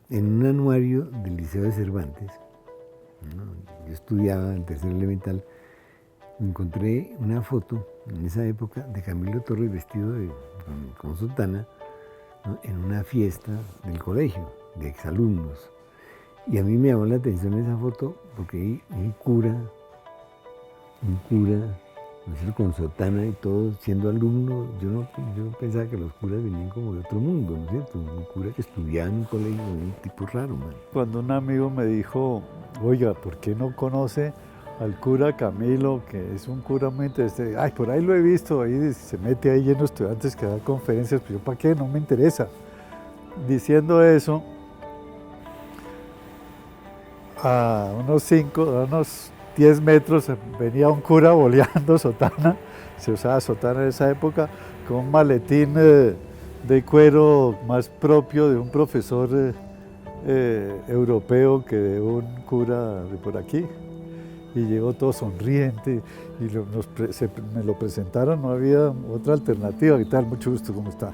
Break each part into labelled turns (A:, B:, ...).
A: en un anuario del Liceo de Cervantes, ¿no? Yo estudiaba en tercer elemental, encontré una foto en esa época de Camilo Torres vestido con sotana, ¿no? En una fiesta del colegio, de exalumnos. Y a mí me llamó la atención esa foto porque hay un cura, ¿no es cierto?, con sotana y todo, siendo alumno. Yo pensaba que los curas venían como de otro mundo, ¿no es cierto? Un cura que estudiaba en un colegio, un tipo raro, man.
B: Cuando un amigo me dijo, oiga, ¿por qué no conoce al cura Camilo, que es un cura muy interesante? Ay, por ahí lo he visto, ahí se mete ahí lleno de estudiantes que dan conferencias, pero yo, ¿para qué? No me interesa. Diciendo eso, a unos 10 metros venía un cura boleando sotana, se usaba sotana en esa época, con un maletín de cuero más propio de un profesor europeo que de un cura de por aquí. Y llegó todo sonriente y me lo presentaron, no había otra alternativa. ¿Qué tal? Mucho gusto, ¿cómo está?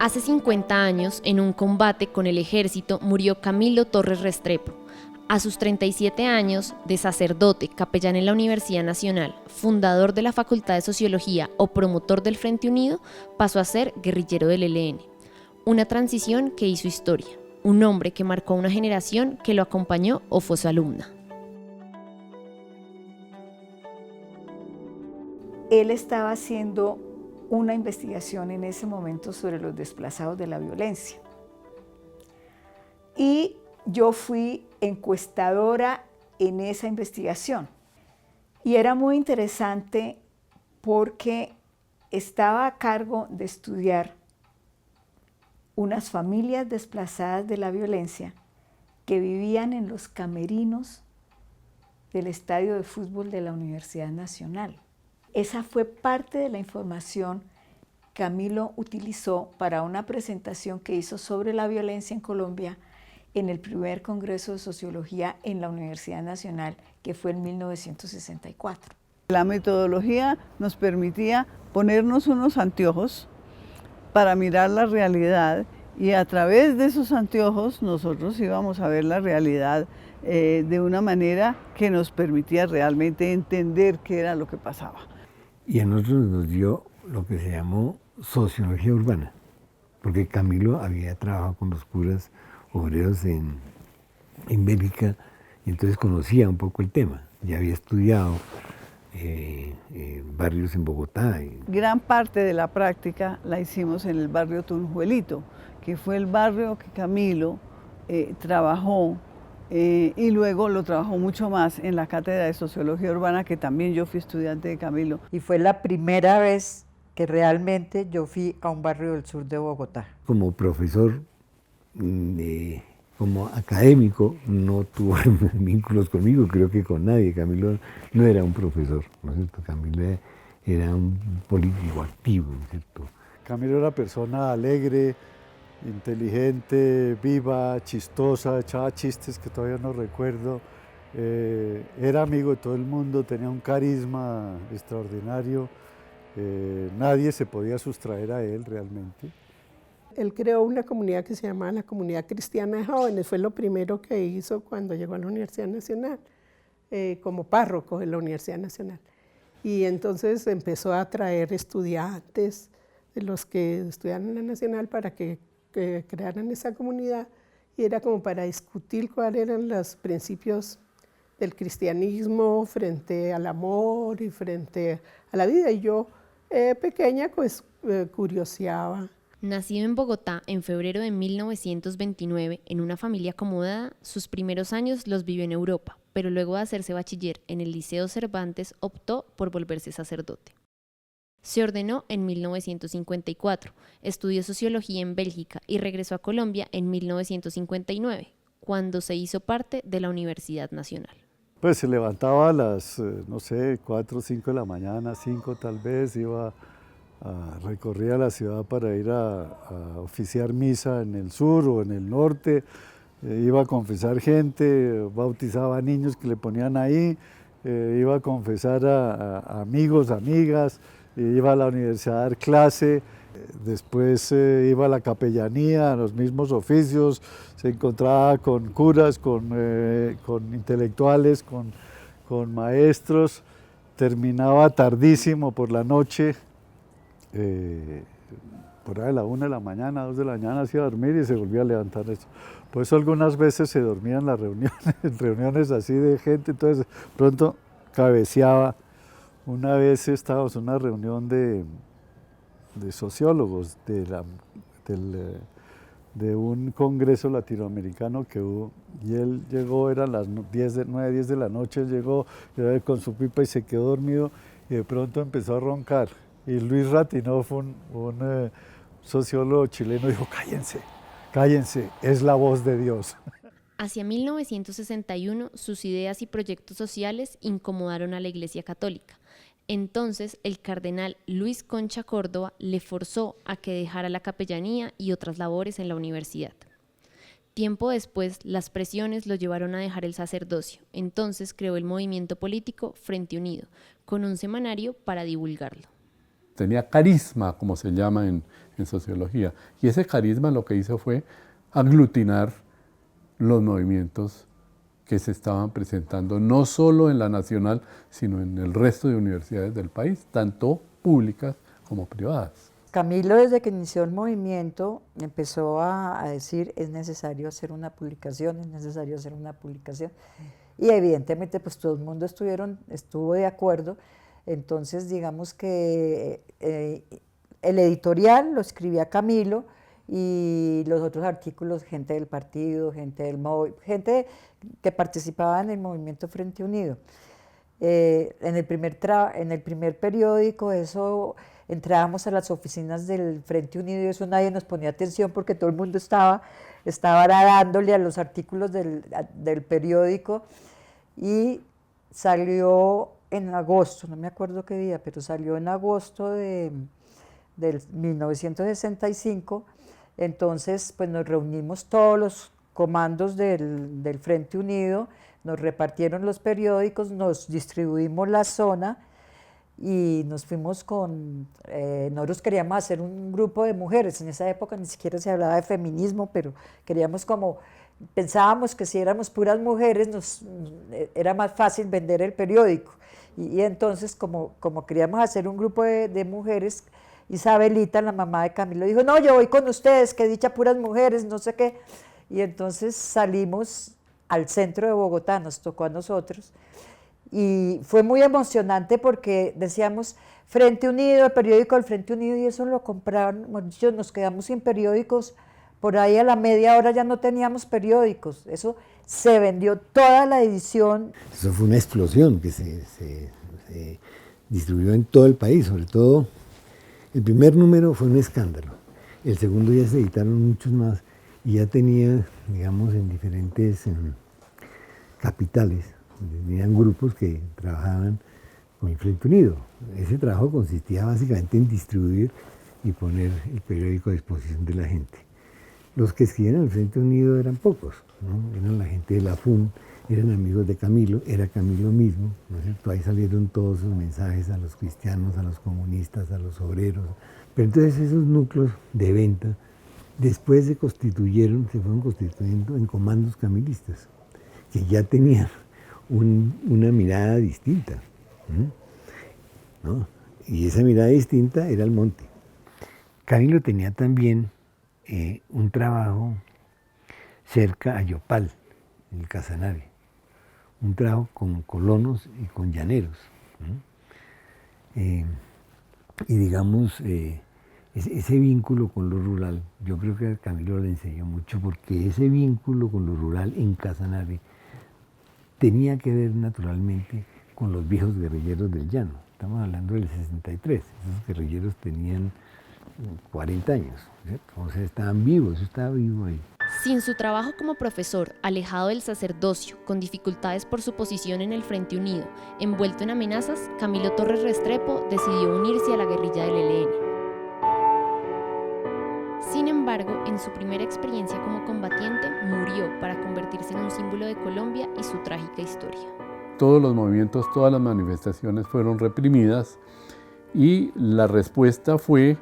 C: Hace 50 años, en un combate con el ejército, murió Camilo Torres Restrepo. A sus 37 años, de sacerdote, capellán en la Universidad Nacional, fundador de la Facultad de Sociología o promotor del Frente Unido, pasó a ser guerrillero del ELN. Una transición que hizo historia. Un hombre que marcó a una generación que lo acompañó o fue su alumna.
D: Él estaba haciendo una investigación en ese momento sobre los desplazados de la violencia. Y yo fui encuestadora en esa investigación. Y era muy interesante porque estaba a cargo de estudiar unas familias desplazadas de la violencia que vivían en los camerinos del estadio de fútbol de la Universidad Nacional. Esa fue parte de la información que Camilo utilizó para una presentación que hizo sobre la violencia en Colombia en el primer Congreso de Sociología en la Universidad Nacional, que fue en 1964.
E: La metodología nos permitía ponernos unos anteojos para mirar la realidad y a través de esos anteojos nosotros íbamos a ver la realidad de una manera que nos permitía realmente entender qué era lo que pasaba.
A: Y a nosotros nos dio lo que se llamó sociología urbana, porque Camilo había trabajado con los curas obreros en Bélgica y entonces conocía un poco el tema, ya había estudiado barrios en Bogotá.
E: Gran parte de la práctica la hicimos en el barrio Tunjuelito, que fue el barrio que Camilo trabajó y luego lo trabajó mucho más en la cátedra de Sociología Urbana, que también yo fui estudiante de Camilo.
F: Y fue la primera vez que realmente yo fui a un barrio del sur de Bogotá.
A: Como profesor, como académico, no tuvo vínculos conmigo, creo que con nadie. Camilo no era un profesor, ¿no es cierto? Camilo era un político activo, ¿no es cierto?
B: Camilo era una persona alegre, inteligente, viva, chistosa, echaba chistes que todavía no recuerdo, era amigo de todo el mundo, tenía un carisma extraordinario, nadie se podía sustraer a él realmente.
G: Él creó una comunidad que se llamaba la Comunidad Cristiana de Jóvenes, fue lo primero que hizo cuando llegó a la Universidad Nacional, como párroco de la Universidad Nacional. Y entonces empezó a traer estudiantes de los que estudiaban en la Nacional para que crearan esa comunidad, y era como para discutir cuáles eran los principios del cristianismo frente al amor y frente a la vida. Y yo, pequeña, pues curioseaba.
C: Nacido en Bogotá en febrero de 1929, en una familia acomodada, sus primeros años los vivió en Europa, pero luego de hacerse bachiller en el Liceo Cervantes optó por volverse sacerdote. Se ordenó en 1954, estudió sociología en Bélgica y regresó a Colombia en 1959. cuando se hizo parte de la Universidad Nacional.
B: Pues se levantaba a las, no sé, 4 o 5 de la mañana, 5 tal vez, recorría la ciudad para ir a oficiar misa en el sur o en el norte, iba a confesar gente, bautizaba a niños que le ponían ahí, iba a confesar a amigos, amigas, iba a la universidad a dar clase, después iba a la capellanía, a los mismos oficios, se encontraba con curas, con intelectuales, con maestros, terminaba tardísimo por la noche, por ahí a la 1 de la mañana, 2 de la mañana, se iba a dormir y se volvía a levantar. Por eso algunas veces se dormían las reuniones, reuniones así de gente, entonces pronto cabeceaba. Una vez estábamos en una reunión de sociólogos de un congreso latinoamericano que hubo, y él llegó, eran las 9, 10 de la noche, él llegó con su pipa y se quedó dormido y de pronto empezó a roncar. Y Luis Ratinoff, un sociólogo chileno, dijo: cállense, cállense, es la voz de Dios.
C: Hacia 1961, sus ideas y proyectos sociales incomodaron a la Iglesia Católica. Entonces, el cardenal Luis Concha Córdoba le forzó a que dejara la capellanía y otras labores en la universidad. Tiempo después, las presiones lo llevaron a dejar el sacerdocio. Entonces creó el movimiento político Frente Unido, con un semanario para divulgarlo.
H: Tenía carisma, como se llama en sociología, y ese carisma lo que hizo fue aglutinar los movimientos que se estaban presentando no solo en la nacional, sino en el resto de universidades del país, tanto públicas como privadas.
F: Camilo, desde que inició el movimiento, empezó a decir: es necesario hacer una publicación, es necesario hacer una publicación. Y evidentemente pues todo el mundo estuvo de acuerdo. Entonces digamos que el editorial lo escribía Camilo, y los otros artículos, gente del partido, gente gente que participaba en el movimiento Frente Unido. En el primer periódico, eso, entrábamos a las oficinas del Frente Unido y eso nadie nos ponía atención porque todo el mundo estaba dándole a los artículos del periódico, y salió en agosto, no me acuerdo qué día, pero salió en agosto del 1965. Entonces, pues nos reunimos todos los comandos del Frente Unido, nos repartieron los periódicos, nos distribuimos la zona y nos fuimos nosotros queríamos hacer un grupo de mujeres. En esa época ni siquiera se hablaba de feminismo, pero pensábamos que si éramos puras mujeres era más fácil vender el periódico. Y entonces, como queríamos hacer un grupo de mujeres, Isabelita, la mamá de Camilo, dijo: no, yo voy con ustedes, que dicha puras mujeres, no sé qué. Y entonces salimos al centro de Bogotá, nos tocó a nosotros, y fue muy emocionante porque decíamos Frente Unido, el periódico del Frente Unido, y eso lo compraron, nos quedamos sin periódicos, por ahí a la media hora ya no teníamos periódicos, eso se vendió toda la edición.
A: Eso fue una explosión que se distribuyó en todo el país, sobre todo. El primer número fue un escándalo, el segundo ya se editaron muchos más y ya tenía, digamos, en diferentes capitales, tenían grupos que trabajaban con el Frente Unido. Ese trabajo consistía básicamente en distribuir y poner el periódico a disposición de la gente. Los que escribían el Frente Unido eran pocos, ¿no? Eran la gente de la FUN, eran amigos de Camilo, era Camilo mismo, ¿no es cierto? Ahí salieron todos sus mensajes a los cristianos, a los comunistas, a los obreros. Pero entonces esos núcleos de venta después se fueron constituyendo en comandos camilistas, que ya tenían una mirada distinta, ¿no? Y esa mirada distinta era el monte. Camilo tenía también un trabajo cerca a Yopal, en el Casanare, un trabajo con colonos y con llaneros, ¿no? Y digamos, ese vínculo con lo rural, yo creo que a Camilo le enseñó mucho, porque ese vínculo con lo rural en Casanare tenía que ver naturalmente con los viejos guerrilleros del llano. Estamos hablando del 63, esos guerrilleros tenían 40 años, ¿cierto? O sea, estaban vivos, yo estaba vivo ahí.
C: Sin su trabajo como profesor, alejado del sacerdocio, con dificultades por su posición en el Frente Unido, envuelto en amenazas, Camilo Torres Restrepo decidió unirse a la guerrilla del ELN. Sin embargo, en su primera experiencia como combatiente, murió para convertirse en un símbolo de Colombia y su trágica historia.
H: Todos los movimientos, todas las manifestaciones fueron reprimidas y la respuesta fue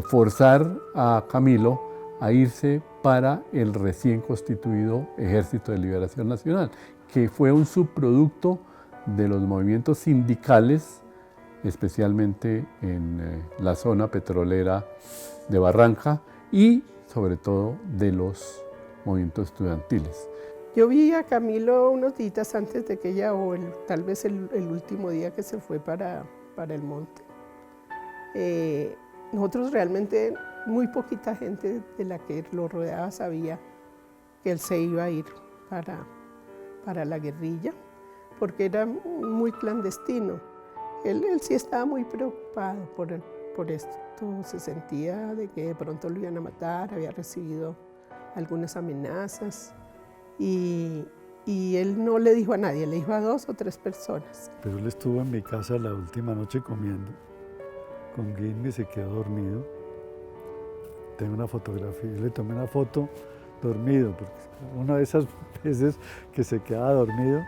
H: forzar a Camilo a irse para el recién constituido Ejército de Liberación Nacional, que fue un subproducto de los movimientos sindicales, especialmente en la zona petrolera de Barranca y sobre todo de los movimientos estudiantiles.
G: Yo vi a Camilo unos días antes de que ella, tal vez el último día que se fue para el monte. Nosotros realmente, muy poquita gente de la que lo rodeaba sabía que él se iba a ir para la guerrilla, porque era muy clandestino. Él sí estaba muy preocupado por esto, se sentía de que de pronto lo iban a matar, había recibido algunas amenazas y él no le dijo a nadie, le dijo a 2 o 3 personas.
B: Pero él estuvo en mi casa la última noche comiendo con Guilme y se quedó dormido. Tengo una fotografía, yo le tomé una foto dormido, porque una de esas veces que se quedaba dormido,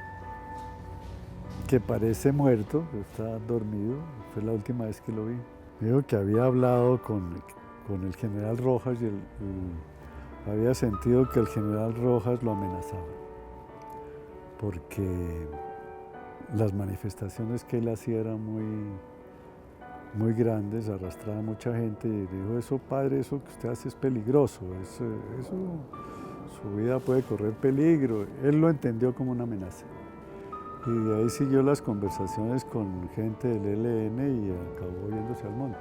B: que parece muerto, está dormido, fue la última vez que lo vi. Me dijo que había hablado con el general Rojas y había sentido que el general Rojas lo amenazaba, porque las manifestaciones que él hacía eran muy grandes, arrastraba a mucha gente y dijo, eso padre, eso que usted hace es peligroso, su vida puede correr peligro. Él lo entendió como una amenaza. Y de ahí siguió las conversaciones con gente del ELN y acabó yéndose al monte.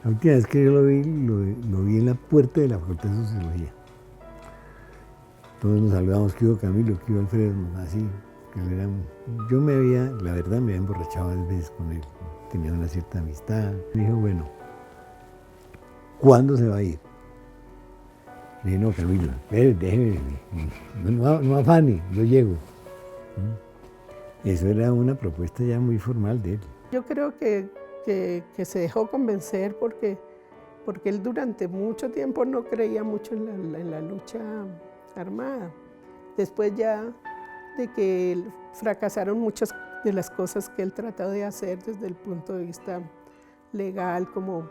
A: La última vez que yo lo vi en la puerta de la Facultad de Sociología. Todos nos saludamos, que iba Camilo, que iba Alfredo, así. Yo la verdad me había emborrachado varias veces con él, tenía una cierta amistad. Me dijo, bueno, ¿cuándo se va a ir? Le dije, no, Camilo, déjeme, no afane, yo llego. Eso era una propuesta ya muy formal de él.
G: Yo creo que se dejó convencer porque él durante mucho tiempo no creía mucho en la lucha armada. Después ya de que fracasaron muchas de las cosas que él trató de hacer desde el punto de vista legal, como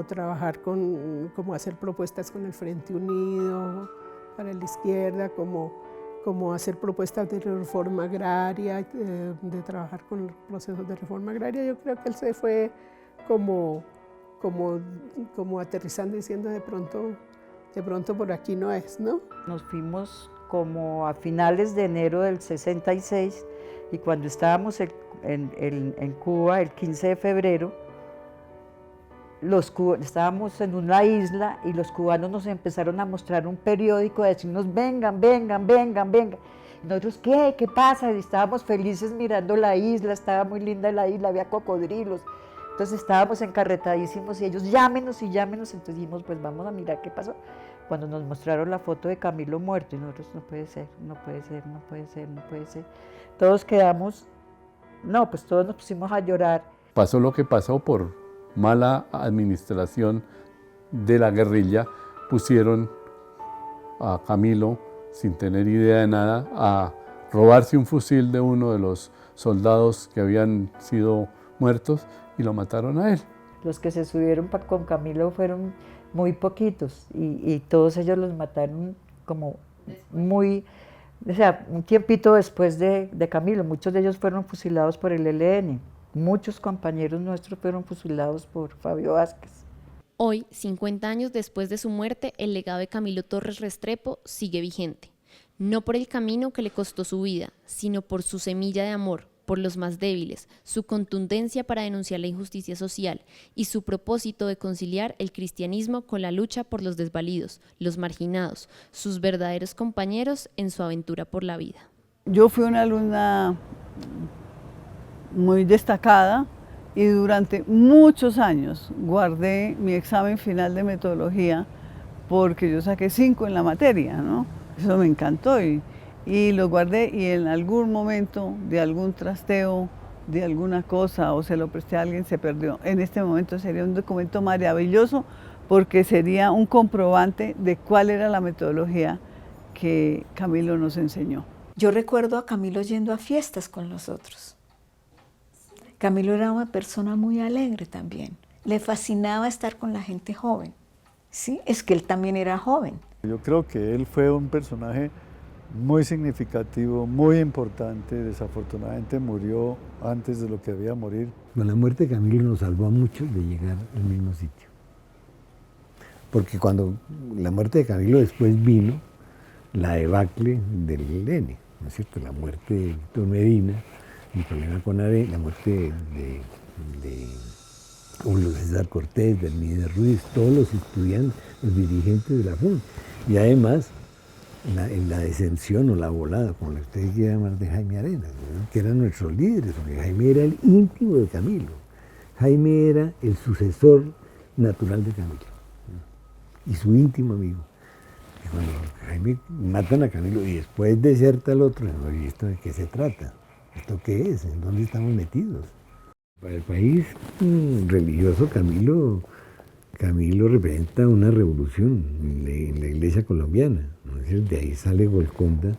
G: trabajar como hacer propuestas con el Frente Unido para la izquierda, como hacer propuestas de reforma agraria, de trabajar con los procesos de reforma agraria. Yo creo que él se fue como aterrizando, diciendo de pronto por aquí no es, ¿no?
F: Nos fuimos como a finales de enero del 66 y cuando estábamos en Cuba, el 15 de febrero, estábamos en una isla y los cubanos nos empezaron a mostrar un periódico, a decirnos vengan. Y nosotros, ¿qué pasa? Y estábamos felices mirando la isla, estaba muy linda la isla, había cocodrilos. Entonces estábamos encarretadísimos y ellos llámenos, entonces dijimos, pues vamos a mirar qué pasó. Cuando nos mostraron la foto de Camilo muerto y nosotros, no puede ser. Todos quedamos, pues todos nos pusimos a llorar.
H: Pasó lo que pasó por mala administración de la guerrilla, pusieron a Camilo, sin tener idea de nada, a robarse un fusil de uno de los soldados que habían sido muertos y lo mataron a él.
F: Los que se subieron con Camilo fueron muy poquitos y todos ellos los mataron como un tiempito después de Camilo. Muchos de ellos fueron fusilados por el ELN. Muchos compañeros nuestros fueron fusilados por Fabio Vázquez.
C: Hoy, 50 años después de su muerte, el legado de Camilo Torres Restrepo sigue vigente. No por el camino que le costó su vida, sino por su semilla de amor, por los más débiles, su contundencia para denunciar la injusticia social y su propósito de conciliar el cristianismo con la lucha por los desvalidos, los marginados, sus verdaderos compañeros en su aventura por la vida.
E: Yo fui una alumna muy destacada y durante muchos años guardé mi examen final de metodología porque yo saqué 5 en la materia, ¿no? Eso me encantó y lo guardé, y en algún momento de algún trasteo, de alguna cosa, o se lo presté a alguien, se perdió. En este momento sería un documento maravilloso porque sería un comprobante de cuál era la metodología que Camilo nos enseñó.
D: Yo recuerdo a Camilo yendo a fiestas con nosotros. Camilo era una persona muy alegre también. Le fascinaba estar con la gente joven. ¿Sí? Es que él también era joven.
B: Yo creo que él fue un personaje muy significativo, muy importante. Desafortunadamente murió antes de lo que debía morir.
A: Con la muerte de Camilo nos salvó a muchos de llegar al mismo sitio. Porque cuando la muerte de Camilo después vino la debacle del ELN, ¿no es cierto? La muerte de Víctor Medina, el problema con ARE, la muerte de Julio César Cortés, de Hermídez Ruiz, todos los estudiantes, los dirigentes de la FUN. Y además, la descensión o la volada, como la usted quiere llamar, de Jaime Arenas, ¿no? Que eran nuestros líderes, porque Jaime era el íntimo de Camilo. Jaime era el sucesor natural de Camilo, ¿no? Y su íntimo amigo. Y cuando Jaime matan a Camilo y después deserta al otro, ¿y esto de qué se trata? ¿Esto qué es? ¿En dónde estamos metidos? Para el país religioso, Camilo representa una revolución en la iglesia colombiana, ¿no? De ahí sale Golconda,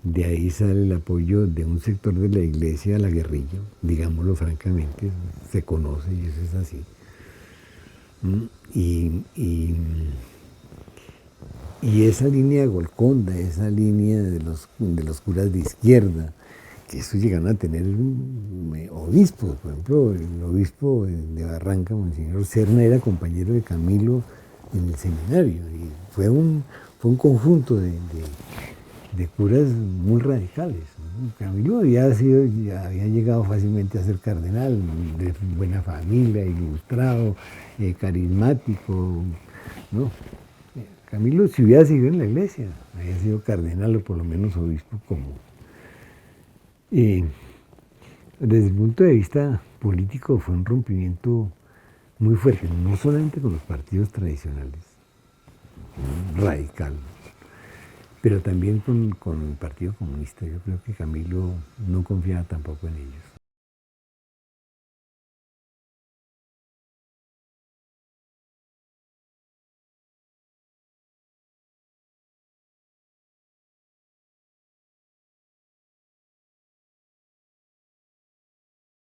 A: de ahí sale el apoyo de un sector de la iglesia a la guerrilla, digámoslo francamente, se conoce y eso es así. Y esa línea de Golconda, esa línea de los curas de izquierda, que eso llegaron a tener obispos, por ejemplo, el obispo de Barranca, Monseñor Serna, era compañero de Camilo en el seminario, y fue un conjunto de curas muy radicales, ¿no? Camilo había llegado fácilmente a ser cardenal, de buena familia, ilustrado, carismático, ¿no? Camilo, si hubiera seguido en la iglesia, había sido cardenal o por lo menos obispo común. Desde el punto de vista político fue un rompimiento muy fuerte, no solamente con los partidos tradicionales, radical, pero también con el Partido Comunista. Yo creo que Camilo no confiaba tampoco en ellos.